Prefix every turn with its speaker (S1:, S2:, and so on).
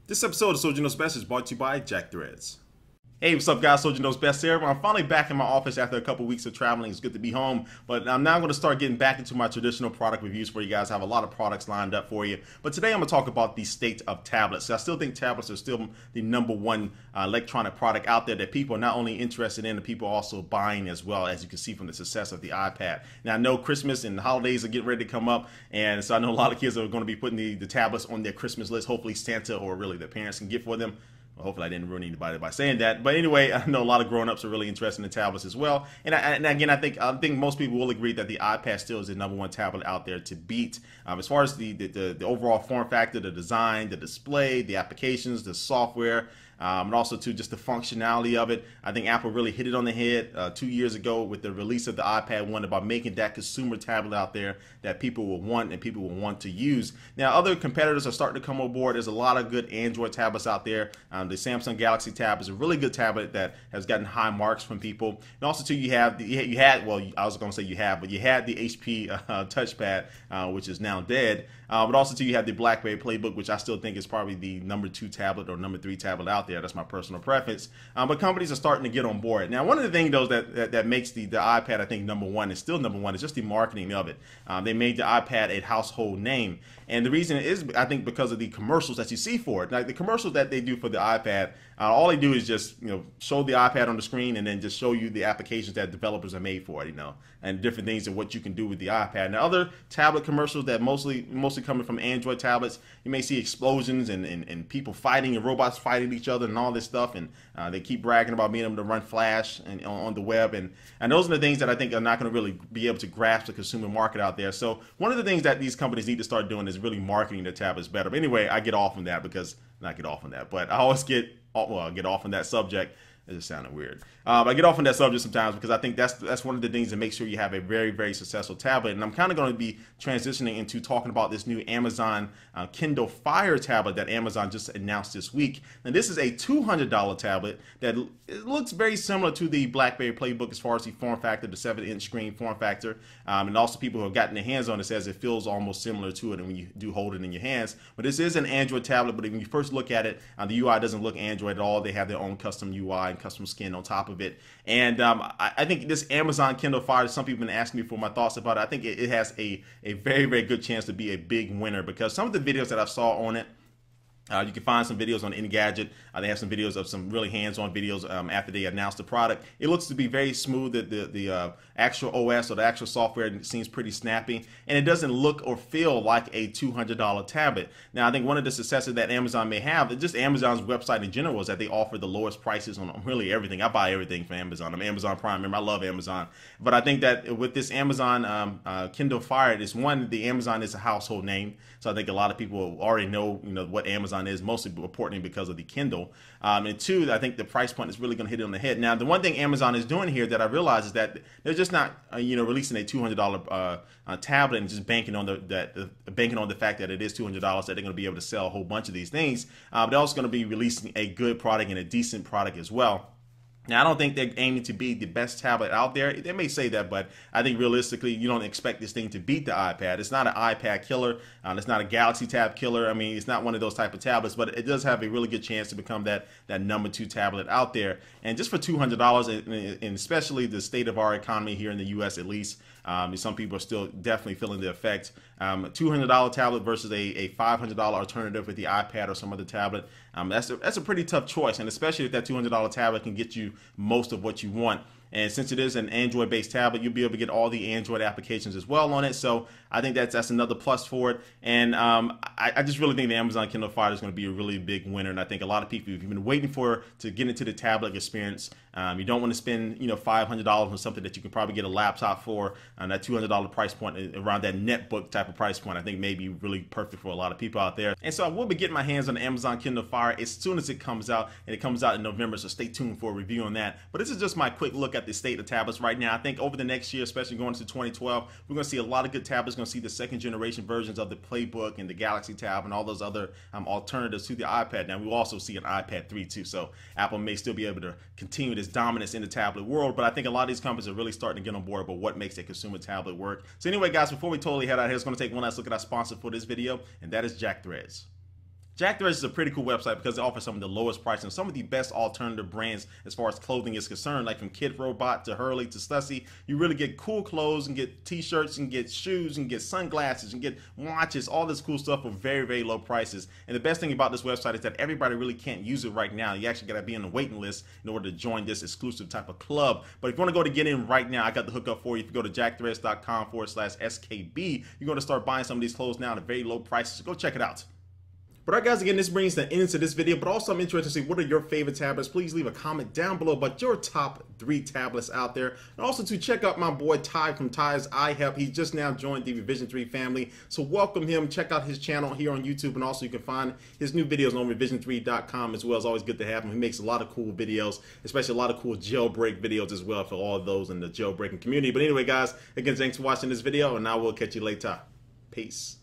S1: This episode of Soldier Knows Best is brought to you by Jack Threads. Hey, what's up guys, Soldier Knows Best here. I'm finally back in my office after a couple weeks of traveling. It's good to be home, but I'm now going to start getting back into my traditional product reviews for you guys. I have a lot of products lined up for you, but today I'm going to talk about the state of tablets. I still think tablets are still the number one electronic product out there that people are not only interested in, but people are also buying as well, as you can see from the success of the iPad. Now, I know Christmas and the holidays are getting ready to come up, and so I know a lot of kids are going to be putting the tablets on their Christmas list. Hopefully Santa or really their parents can get for them. Well, hopefully I didn't ruin anybody by saying that. But anyway, I know a lot of grown-ups are really interested in tablets as well. And again, I think most people will agree that the iPad still is the number one tablet out there to beat. As far as the overall form factor, the design, the display, the applications, the software, and also too just the functionality of it. I think Apple really hit it on the head 2 years ago with the release of the iPad 1 about making that consumer tablet out there that people will want and people will want to use. Now, other competitors are starting to come on board. There's a lot of good Android tablets out there. The Samsung Galaxy Tab is a really good tablet that has gotten high marks from people. And also too, you had the HP touchpad, which is now dead. But also too, you have the BlackBerry Playbook, which I still think is probably the number 2 tablet or number 3 tablet out there. That's my personal preference. But companies are starting to get on board. Now, one of the things though that makes the iPad, I think, number one, is still number one, is just the marketing of it. They made the iPad a household name. And the reason is, I think, because of the commercials that you see for it. Like the commercials that they do for the iPad, all they do is just, show the iPad on the screen and then just show you the applications that developers have made for it, and different things and what you can do with the iPad. Now, other tablet commercials that mostly coming from Android tablets, you may see explosions and people fighting and robots fighting each other and all this stuff, and they keep bragging about being able to run Flash and on the web, and those are the things that I think are not going to really be able to grasp the consumer market out there. So one of the things that these companies need to start doing is really marketing their tablets better. But anyway, I get off on that but I always get off on that subject. It just sounded weird. I get off on that subject sometimes because I think that's one of the things that makes sure you have a very, very successful tablet. And I'm kind of going to be transitioning into talking about this new Amazon Kindle Fire tablet that Amazon just announced this week. And this is a $200 tablet that it looks very similar to the BlackBerry Playbook as far as the form factor, the 7-inch screen form factor. And also people who have gotten their hands on it says it feels almost similar to it when you do hold it in your hands. But this is an Android tablet, but when you first look at it, the UI doesn't look Android at all. They have their own custom UI and custom skin on top of it. And I think this Amazon Kindle Fire, some people have been asking me for my thoughts about it. I think it has a very, very good chance to be a big winner because some of the videos that I saw on it, you can find some videos on Engadget. They have some videos of some really hands-on videos after they announced the product. It looks to be very smooth. The actual OS or the actual software seems pretty snappy, and it doesn't look or feel like a $200 tablet. Now, I think one of the successes that Amazon may have, just Amazon's website in general, is that they offer the lowest prices on really everything. I buy everything from Amazon. I'm Amazon Prime member. I love Amazon. But I think that with this Amazon Kindle Fire, the Amazon is a household name. So I think a lot of people already know, what Amazon is, mostly importantly because of the Kindle. And two, I think the price point is really going to hit it on the head. Now, the one thing Amazon is doing here that I realize is that they're just not, releasing a $200 tablet and just banking on the fact that it is $200 that they're going to be able to sell a whole bunch of these things. But they're also going to be releasing a good product and a decent product as well. Now, I don't think they're aiming to be the best tablet out there. They may say that, but I think realistically, you don't expect this thing to beat the iPad. It's not an iPad killer. It's not a Galaxy Tab killer. I mean, it's not one of those type of tablets, but it does have a really good chance to become that number 2 tablet out there. And just for $200, and especially the state of our economy here in the U.S. at least, some people are still definitely feeling the effect. $200 tablet versus a $500 alternative with the iPad or some other tablet. That's a pretty tough choice, and especially if that $200 tablet can get you most of what you want. And since it is an Android-based tablet, you'll be able to get all the Android applications as well on it. So I think that's another plus for it. And I just really think the Amazon Kindle Fire is going to be a really big winner. And I think a lot of people, if you've been waiting to get into the tablet experience, you don't want to spend $500 on something that you can probably get a laptop for. That $200 price point, around that netbook type of price point, I think may be really perfect for a lot of people out there. And so I will be getting my hands on the Amazon Kindle Fire as soon as it comes out, and it comes out in November. So stay tuned for a review on that. But this is just my quick look at the state of tablets right now. I think over the next year, especially going into 2012, we're going to see a lot of good tablets. We're going to see the second generation versions of the Playbook and the Galaxy Tab and all those other alternatives to the iPad. Now, we'll also see an iPad 3 too. So Apple may still be able to continue this dominance in the tablet world, but I think a lot of these companies are really starting to get on board about what makes a consumer tablet work. So anyway, guys, before we totally head out here, it's going to take one last look at our sponsor for this video, and that is Jack Threads. Jack Threads is a pretty cool website because it offers some of the lowest prices and some of the best alternative brands as far as clothing is concerned, like from Kid Robot to Hurley to Stussy. You really get cool clothes and get t-shirts and get shoes and get sunglasses and get watches, all this cool stuff for very, very low prices. And the best thing about this website is that everybody really can't use it right now. You actually got to be on the waiting list in order to join this exclusive type of club. But if you want to go to get in right now, I got the hookup for you. If you go to jackthreads.com/SKB, you're going to start buying some of these clothes now at very low prices. So go check it out. But all right, guys, again, this brings the end to this video, but also I'm interested to see what are your favorite tablets. Please leave a comment down below about your top 3 tablets out there. And also to check out my boy Ty from Ty's iHelp. He's just now joined the Revision 3 family. So welcome him. Check out his channel here on YouTube. And also you can find his new videos on revision3.com as well. It's always good to have him. He makes a lot of cool videos, especially a lot of cool jailbreak videos as well for all of those in the jailbreaking community. But anyway, guys, again, thanks for watching this video, and I will catch you later. Peace.